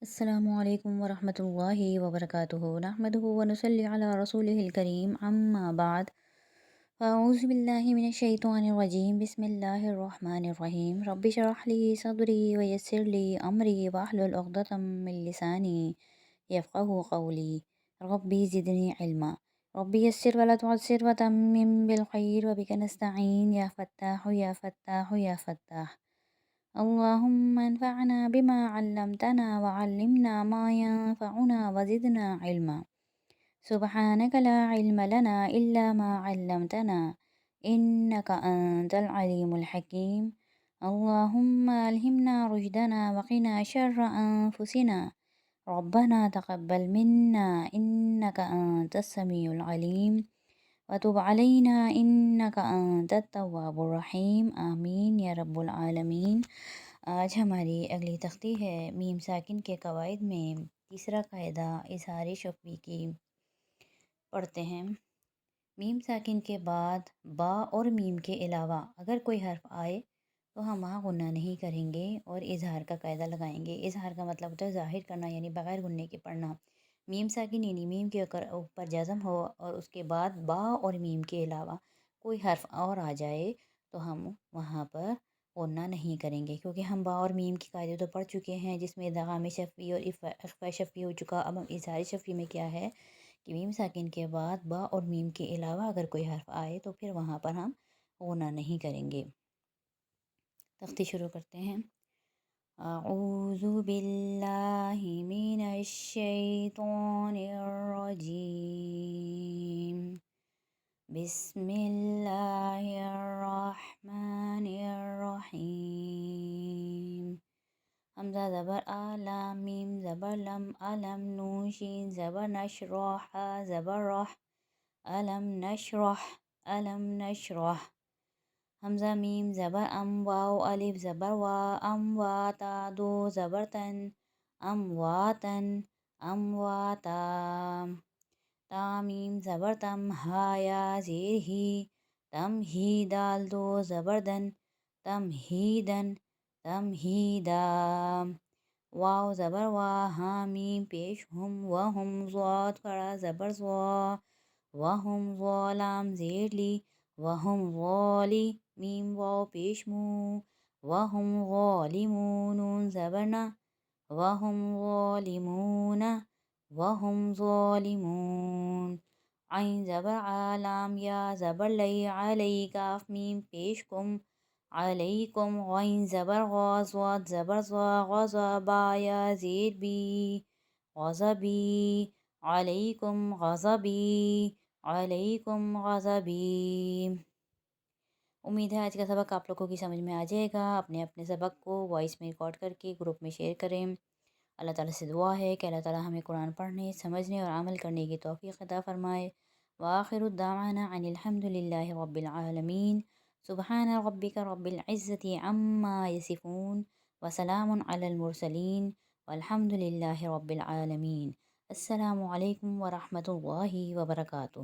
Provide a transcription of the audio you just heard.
السلام علیکم ورحمۃ اللہ وبرکاتہ نحمدہ ونصلی علی رسولہ الکریم اما بعد فاعوذ باللہ من الشیطان الرجیم بسم اللہ الرحمن الرحیم رب اشرح لی صدری ویسر لی امری واحلل عقدۃ من لسانی یفقہوا قولی ربی زدنی علما ربی یسر ولا تعسر وتمم بالخیر وبک نستعین یا فتاح یا فتاح یا فتاح اللهم انفعنا بما علمتنا وعلمنا ما ينفعنا وزدنا علما سبحانك لا علم لنا إلا ما علمتنا إنك أنت العليم الحكيم اللهم ألهمنا رشدنا وقنا شر أنفسنا ربنا تقبل منا إنك أنت السميع العليم وتب علينا إنك أنت التواب الرحيم آمین یا رب العالمین۔ آج ہماری اگلی تختی ہے میم ساکن کے قواعد میں تیسرا قاعدہ اظہار شفوی کی پڑھتے ہیں۔ میم ساکن کے بعد با اور میم کے علاوہ اگر کوئی حرف آئے تو ہم وہاں غنہ نہیں کریں گے اور اظہار کا قاعدہ لگائیں گے۔ اظہار کا مطلب ہوتا ہے ظاہر کرنا، یعنی بغیر غنے کے پڑھنا۔ میم ساکن یعنی میم کے اوپر جزم ہو اور اس کے بعد با اور میم کے علاوہ کوئی حرف اور آ جائے تو ہم وہاں پر غنہ نہیں کریں گے، کیونکہ ہم با اور میم کی قاعدے تو پڑھ چکے ہیں جس میں ادغام شفوی اور اخفاء شفوی ہو چکا۔ اب ہم اظہار شفوی میں کیا ہے کہ میم ساکن کے بعد با اور میم کے علاوہ اگر کوئی حرف آئے تو پھر وہاں پر ہم غنہ نہیں کریں گے۔ تختی شروع کرتے ہیں۔ اعوذ باللہ من الشیطان الرجیم بسم اللہ الرحمن الرحیم۔ حمزہ زبر آ، لام میم زبر لم، علم نون شین زبر نش، روح زبر روح، علم نشرح، علم نشرح۔ حمزہ میم زبر ام، واو الف زبر وا، امواتا دو زبر تن، امواتن، امواتا۔ تا میم زبر تم، ہا یا زیر ہی، تم ہی دال دو زبر دن، تمہیدن، تمہیدا۔ واو زبر وا، ہاں میم پیش ہم، وہم ضاد کھڑا زبر زوا، وہم ظالم زیر لی، وہم غالی، میم واو پیش مو، وہم غالمون، نون زبر نا، وہم غالمون، وہم ظالمون۔ عین زبر آ، لام یا زبر لئی، علی کاف میم پیش کم، علیکم۔ غین زبر غا، ضاد زبر ضا، غضا با یا زیر بی، غضبی، علیکم غضبی، علیکم غضبی۔ امید ہے آج کا سبق آپ لوگوں کی سمجھ میں آ جائے گا۔ اپنے اپنے سبق کو وائس میں ریکارڈ کر کے گروپ میں شیئر کریں۔ اللہ تعالیٰ سے دعا ہے کہ اللہ تعالیٰ ہمیں قرآن پڑھنے، سمجھنے اور عمل کرنے کی توفیق عطا فرمائے۔ وآخر الدعوانا ان الحمد للہ رب العالمین۔ سبحان ربک رب العزت عما یصفون وسلام علی المرسلین والحمد للہ رب العالمین۔ السلام علیکم ورحمۃ اللہ وبرکاتہ۔